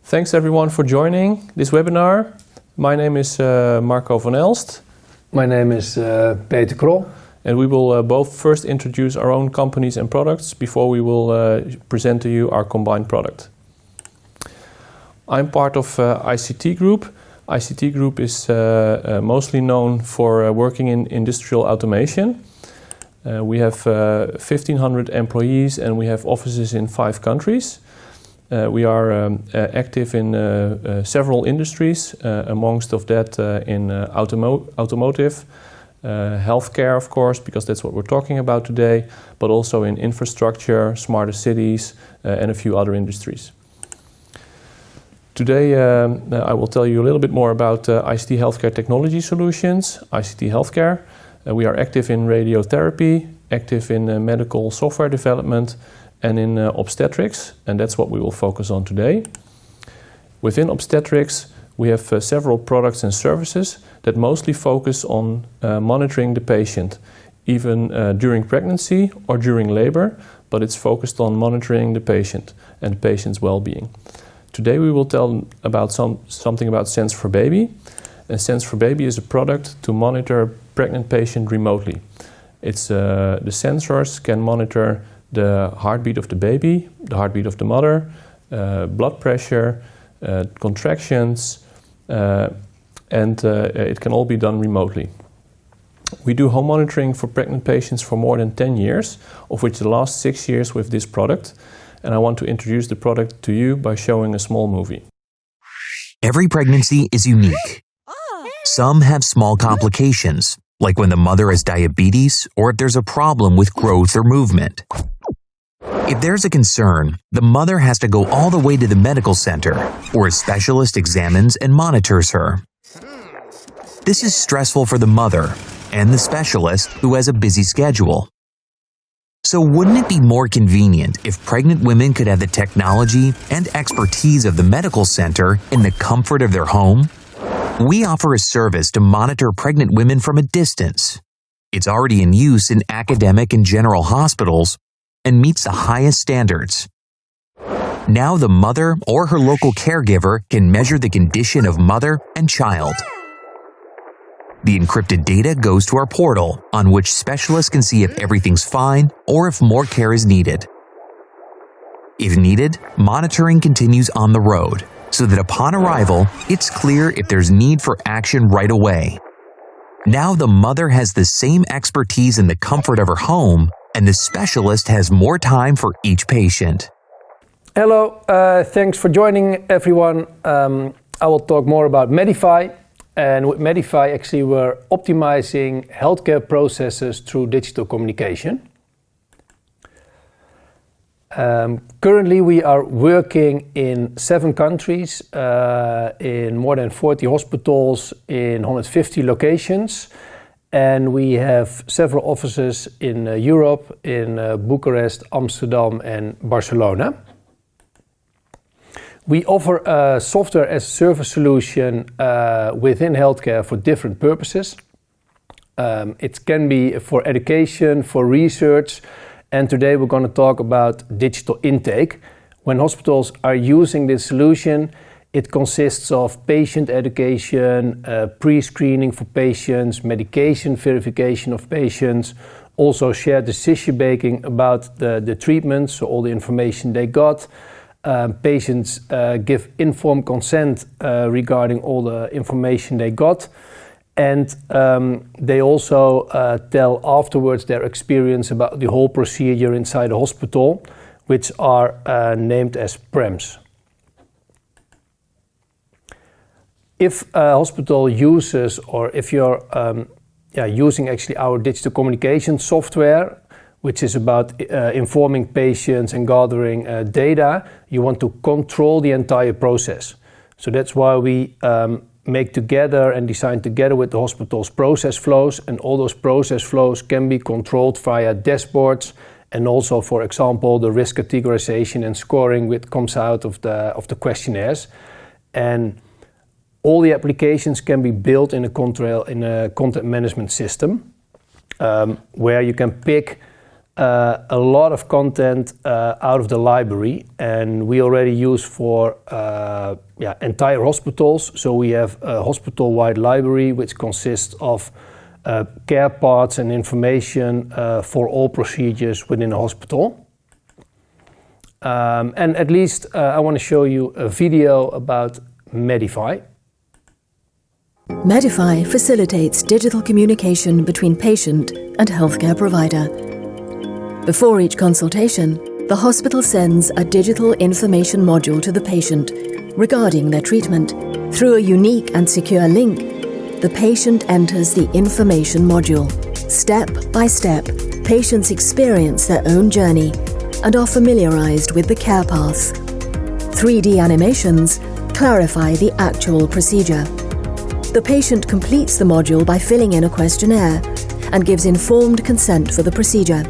Thanks everyone for joining this webinar. My name is Marco van Elst. My name is Peter Krol. And we will both first introduce our own companies and products before we will present to you our combined product. I'm part of ICT Group. ICT Group is mostly known for working in industrial automation. We have 1,500 employees and we have offices in 5 countries. We are active in several industries, amongst of that in automotive, healthcare of course, because that's what we're talking about today, but also in infrastructure, smarter cities, and a few other industries. Today I will tell you a little bit more about ICT Healthcare Technology Solutions, ICT Healthcare. We are active in radiotherapy, active in medical software development, and in obstetrics, and that's what we will focus on today. Within obstetrics, we have several products and services that mostly focus on monitoring the patient, even during pregnancy or during labor, but it's focused on monitoring the patient and the patient's well-being. Today we will tell about something about Sense4Baby. And Sense4Baby is a product to monitor a pregnant patient remotely. It's the sensors can monitor the heartbeat of the baby, the heartbeat of the mother, blood pressure, contractions, and it can all be done remotely. We do home monitoring for pregnant patients for more than 10 years, of which the last 6 years with this product. And I want to introduce the product to you by showing a small movie. Every pregnancy is unique. Some have small complications, like when the mother has diabetes or if there's a problem with growth or movement. If there's a concern, the mother has to go all the way to the medical center, or a specialist examines and monitors her. This is stressful for the mother and the specialist who has a busy schedule. So wouldn't it be more convenient if pregnant women could have the technology and expertise of the medical center in the comfort of their home? We offer a service to monitor pregnant women from a distance. It's already in use in academic and general hospitals and meets the highest standards. Now the mother or her local caregiver can measure the condition of mother and child. The encrypted data goes to our portal, on which specialists can see if everything's fine or if more care is needed. If needed, monitoring continues on the road, so that upon arrival, it's clear if there's need for action right away. Now the mother has the same expertise in the comfort of her home, and the specialist has more time for each patient. Hello, thanks for joining everyone. I will talk more about Medify. And with Medify, actually, we're optimizing healthcare processes through digital communication. Currently, we are working in 7 countries, in more than 40 hospitals, in 150 locations. And we have several offices in Europe, in Bucharest, Amsterdam, and Barcelona. We offer a software as a service solution within healthcare for different purposes. It can be for education, for research, and today we're going to talk about digital intake. When hospitals are using this solution, it consists of patient education, pre-screening for patients, medication verification of patients, also shared decision making about the treatments, so all the information they got. Patients give informed consent regarding all the information they got, and they also tell afterwards their experience about the whole procedure inside the hospital, which are named as PREMs. If a hospital uses, or if you're using actually our digital communication software, which is about informing patients and gathering data, you want to control the entire process. So that's why we make together and design together with the hospital's process flows, and all those process flows can be controlled via dashboards, and also, for example, the risk categorization and scoring which comes out of the questionnaires. And all the applications can be built in a content management system, where you can pick a lot of content out of the library, and we already use for entire hospitals. So we have a hospital-wide library which consists of care parts and information for all procedures within a hospital. And at least I want to show you a video about Medify. Medify facilitates digital communication between patient and healthcare provider. Before each consultation, the hospital sends a digital information module to the patient regarding their treatment. Through a unique and secure link, the patient enters the information module. Step by step, patients experience their own journey and are familiarized with the care path. 3D animations clarify the actual procedure. The patient completes the module by filling in a questionnaire and gives informed consent for the procedure.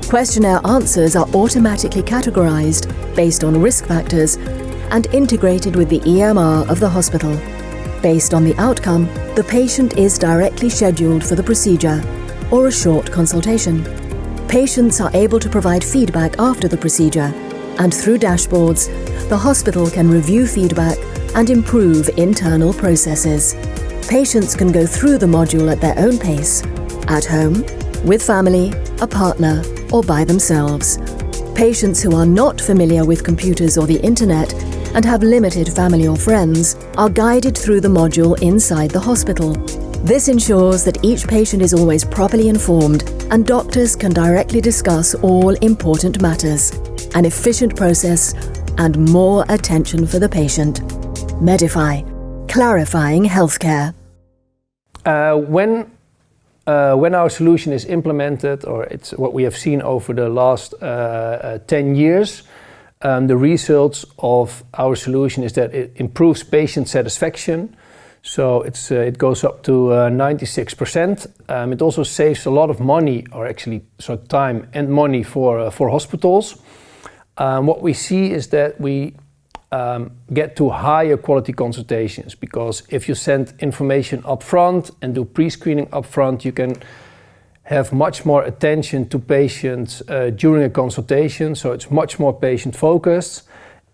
Questionnaire answers are automatically categorized based on risk factors and integrated with the EMR of the hospital. Based on the outcome, the patient is directly scheduled for the procedure or a short consultation. Patients are able to provide feedback after the procedure, and through dashboards, the hospital can review feedback and improve internal processes. Patients can go through the module at their own pace, at home, with family, a partner, or by themselves. Patients who are not familiar with computers or the internet and have limited family or friends are guided through the module inside the hospital. This ensures that each patient is always properly informed and doctors can directly discuss all important matters. An efficient process and more attention for the patient. Medify, clarifying healthcare. When our solution is implemented, or it's what we have seen over the last 10 years, the results of our solution is that it improves patient satisfaction. So it goes up to 96%. It also saves a lot of money, or actually time and money for hospitals. What we see is that we get to higher quality consultations, because if you send information up front and do pre-screening up front, you can have much more attention to patients during a consultation, so it's much more patient focused.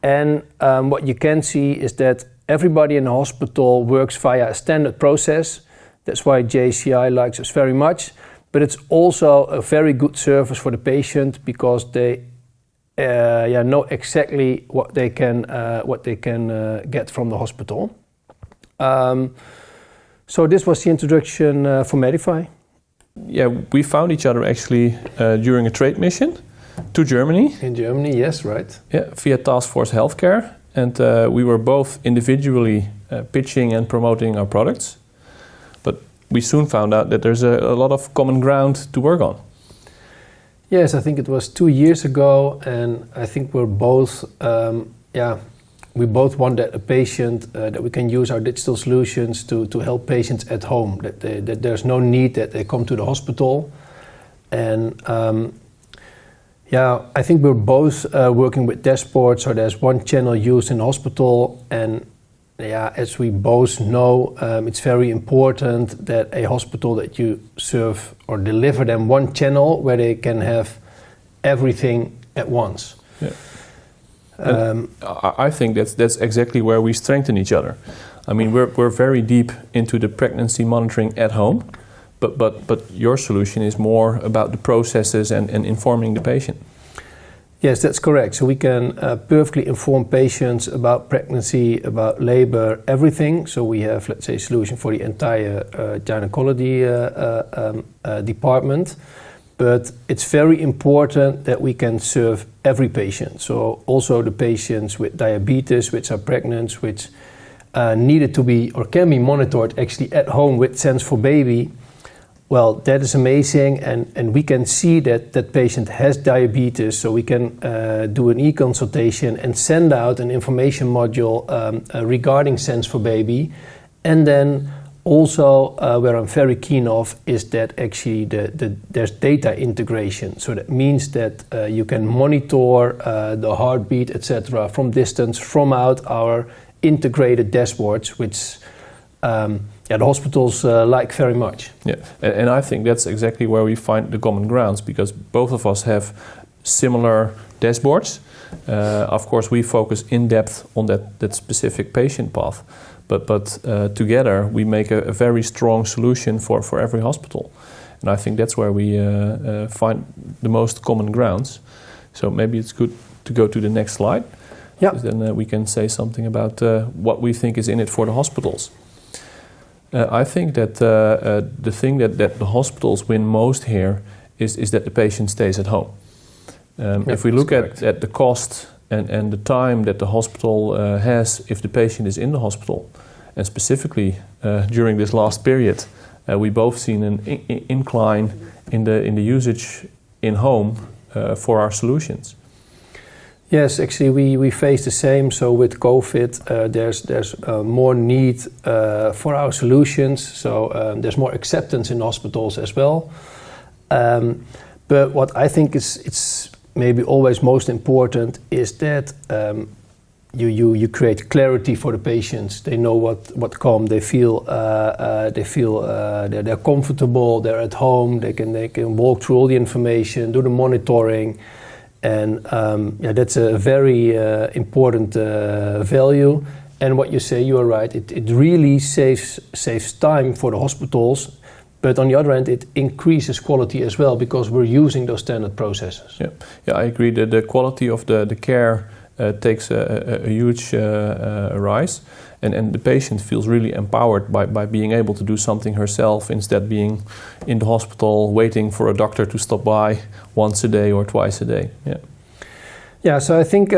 And what you can see is that everybody in the hospital works via a standard process. That's why JCI likes us very much, but it's also a very good service for the patient, because they know exactly what they can get from the hospital. So this was the introduction for Medify. Yeah, we found each other actually during a trade mission to Germany. In Germany, yes, right. Yeah, via Task Force Healthcare, and we were both individually pitching and promoting our products. But we soon found out that there's a lot of common ground to work on. Yes, I think it was 2 years ago, and I think we're both, we both want that a patient, that we can use our digital solutions to help patients at home, that there's no need that they come to the hospital. And I think we're both working with dashboards, so there's one channel used in the hospital, and as we both know, it's very important that a hospital that you serve or deliver them one channel where they can have everything at once. Yeah. I think that's exactly where we strengthen each other. I mean, we're very deep into the pregnancy monitoring at home, but your solution is more about the processes and informing the patient. Yes, that's correct. So we can perfectly inform patients about pregnancy, about labor, everything. So we have, let's say, a solution for the entire gynecology department. But it's very important that we can serve every patient. So also the patients with diabetes, which are pregnant, which needed to be or can be monitored actually at home with Sense4Baby. Well, that is amazing, and we can see that that patient has diabetes, so we can do an e-consultation and send out an information module regarding Sense4Baby. And then also, where I'm very keen of is that actually there's data integration. So that means that you can monitor the heartbeat, etc., from distance, from out our integrated dashboards, which the hospitals like very much. Yeah, and I think that's exactly where we find the common grounds, because both of us have similar dashboards. Of course, we focus in depth on that specific patient path, but together we make a very strong solution for every hospital. And I think that's where we find the most common grounds. So maybe it's good to go to the next slide. Yeah. Because then we can say something about what we think is in it for the hospitals. I think that the thing that the hospitals win most here is that the patient stays at home. If we look at the cost and the time that the hospital has if the patient is in the hospital, and specifically during this last period, we both seen an incline in the usage in home for our solutions. Yes, actually we face the same. So with COVID, there's more need for our solutions. So there's more acceptance in hospitals as well. But what I think it's maybe always most important is that you create clarity for the patients. They know what come. They feel they're comfortable. They're at home. They can walk through all the information, do the monitoring. And that's a very important value. And what you say, you are right. It really saves time for the hospitals. But on the other hand, it increases quality as well because we're using those standard processes. Yeah, I agree that the quality of the care takes a huge rise. And the patient feels really empowered by being able to do something herself instead of being in the hospital waiting for a doctor to stop by once a day or twice a day. Yeah, so I think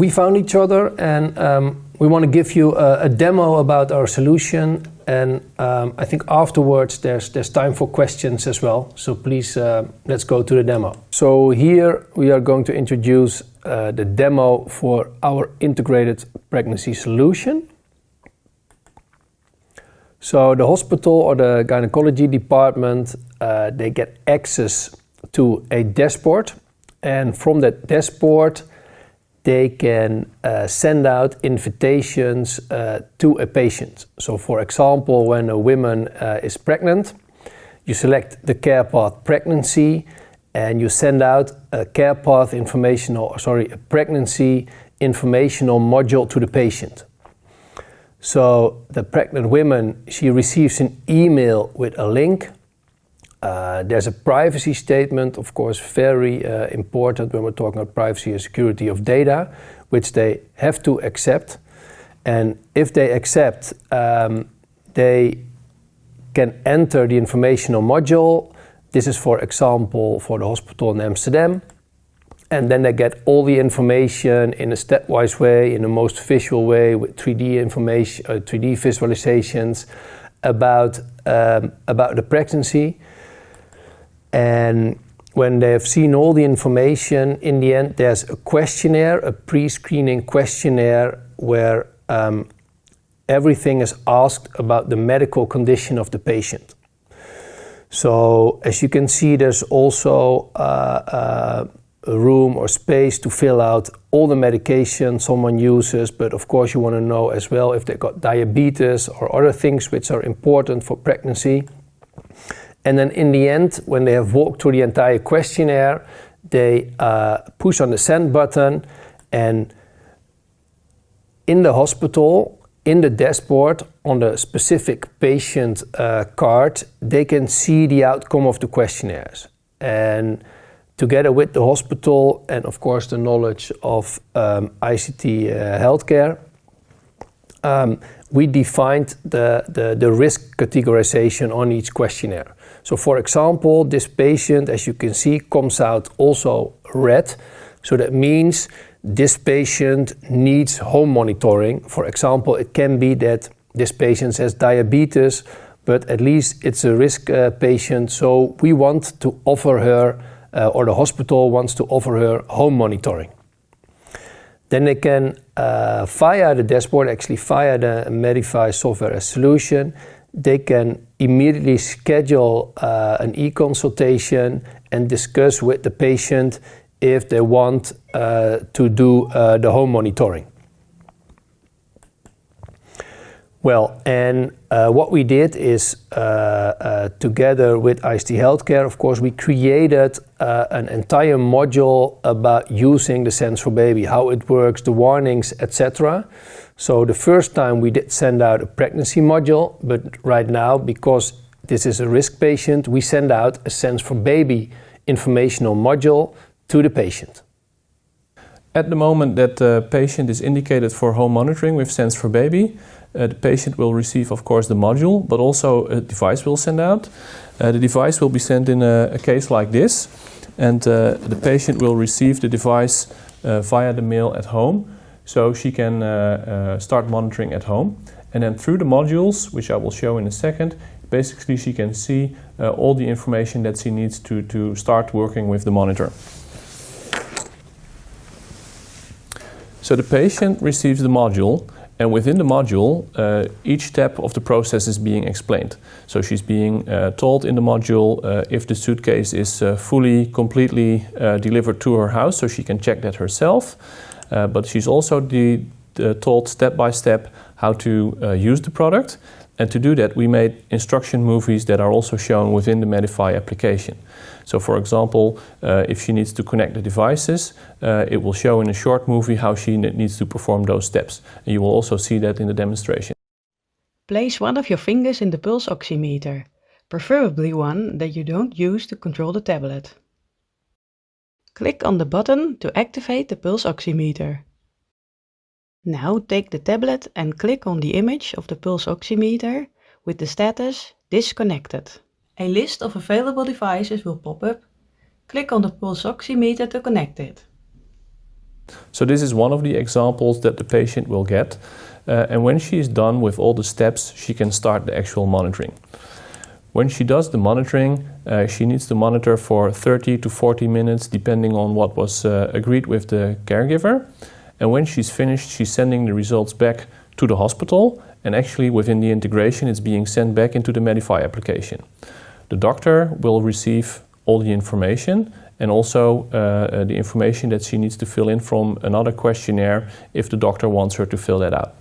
we found each other and we want to give you a demo about our solution. And I think afterwards there's time for questions as well. So please, let's go to the demo. So here we are going to introduce the demo for our integrated pregnancy solution. So the hospital or the gynecology department, they get access to a dashboard. And from that dashboard, they can send out invitations to a patient. So for example, when a woman is pregnant, you select the care path pregnancy and you send out a care path a pregnancy informational module to the patient. So the pregnant woman, she receives an email with a link. There's a privacy statement, of course, very important when we're talking about privacy and security of data, which they have to accept. And if they accept, they can enter the informational module. This is, for example, for the hospital in Amsterdam. And then they get all the information in a stepwise way, in the most visual way, with 3D information, 3D visualizations about the pregnancy. And when they have seen all the information, in the end, there's a questionnaire, a pre-screening questionnaire, where everything is asked about the medical condition of the patient. So, as you can see, there's also a room or space to fill out all the medication someone uses, but of course you want to know as well if they've got diabetes or other things which are important for pregnancy. And then in the end, when they have walked through the entire questionnaire, they push on the send button, and in the hospital, in the dashboard, on the specific patient card, they can see the outcome of the questionnaires. And together with the hospital and of course the knowledge of ICT Healthcare, we defined the risk categorization on each questionnaire. So for example, this patient, as you can see, comes out also red. So that means this patient needs home monitoring. For example, it can be that this patient has diabetes, but at least it's a risk patient. So we want to offer her, or the hospital wants to offer her home monitoring. Then they can, via the dashboard, actually via the Medify software as solution, they can immediately schedule an e-consultation and discuss with the patient if they want to do the home monitoring. Well, and what we did is, together with ICT Healthcare, of course, we created an entire module about using the Sense for Baby, how it works, the warnings, etc. So the first time we did send out a pregnancy module, but right now, because this is a risk patient, we send out a Sense for Baby informational module to the patient. At the moment that the patient is indicated for home monitoring with Sense for Baby, the patient will receive, of course, the module, but also a device will send out. The device will be sent in a case like this, and the patient will receive the device via the mail at home, so she can start monitoring at home. And then through the modules, which I will show in a second, basically she can see all the information that she needs to start working with the monitor. So the patient receives the module, and within the module, each step of the process is being explained. So she's being told in the module if the suitcase is fully, completely delivered to her house, so she can check that herself. But she's also told step by step how to use the product. And to do that, we made instruction movies that are also shown within the Medify application. So for example, if she needs to connect the devices, it will show in a short movie how she needs to perform those steps. And you will also see that in the demonstration. Place one of your fingers in the pulse oximeter, preferably one that you don't use to control the tablet. Click on the button to activate the pulse oximeter. Now take the tablet and click on the image of the pulse oximeter with the status disconnected. A list of available devices will pop up. Click on the pulse oximeter to connect it. So this is one of the examples that the patient will get. And when she is done with all the steps, she can start the actual monitoring. When she does the monitoring, she needs to monitor for 30 to 40 minutes, depending on what was agreed with the caregiver. And when she's finished, she's sending the results back to the hospital, and actually within the integration it's being sent back into the Medify application. The doctor will receive all the information and also the information that she needs to fill in from another questionnaire if the doctor wants her to fill that out.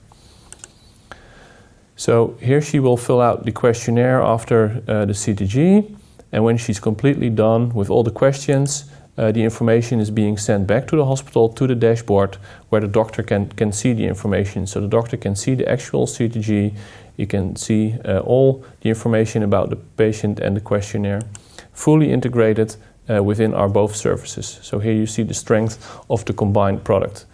So here she will fill out the questionnaire after the CTG, and when she's completely done with all the questions, the information is being sent back to the hospital, to the dashboard, where the doctor can see the information. So the doctor can see the actual CTG, you can see all the information about the patient and the questionnaire, fully integrated within our both services. So here you see the strength of the combined product.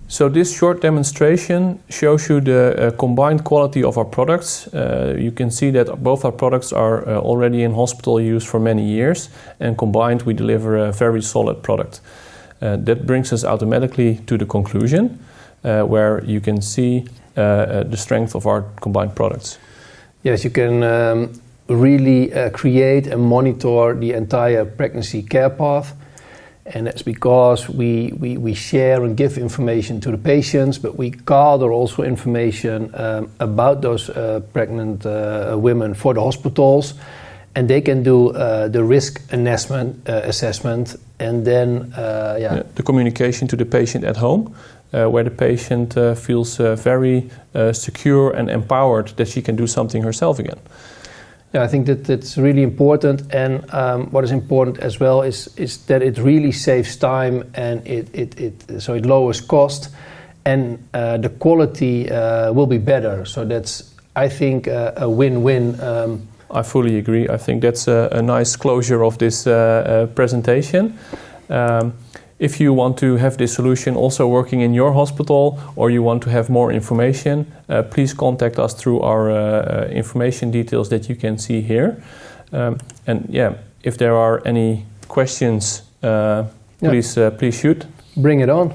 So this short demonstration shows you the combined quality of our products. You can see that both our products are already in hospital use for many years, and combined we deliver a very solid product. That brings us automatically to the conclusion, where you can see the strength of our combined products. Yes, you can really create and monitor the entire pregnancy care path. And that's because we share and give information to the patients, but we gather also information about those pregnant women for the hospitals, and they can do the risk assessment, and then the communication to the patient at home, where the patient feels very secure and empowered that she can do something herself again. Yeah, I think that's really important, and what is important as well is that it really saves time, and so it lowers cost, and the quality will be better. So that's, I think, a win-win. I fully agree. I think that's a nice closure of this presentation. If you want to have this solution also working in your hospital, or you want to have more information, please contact us through our information details that you can see here. And yeah, if there are any questions, please shoot. Bring it on.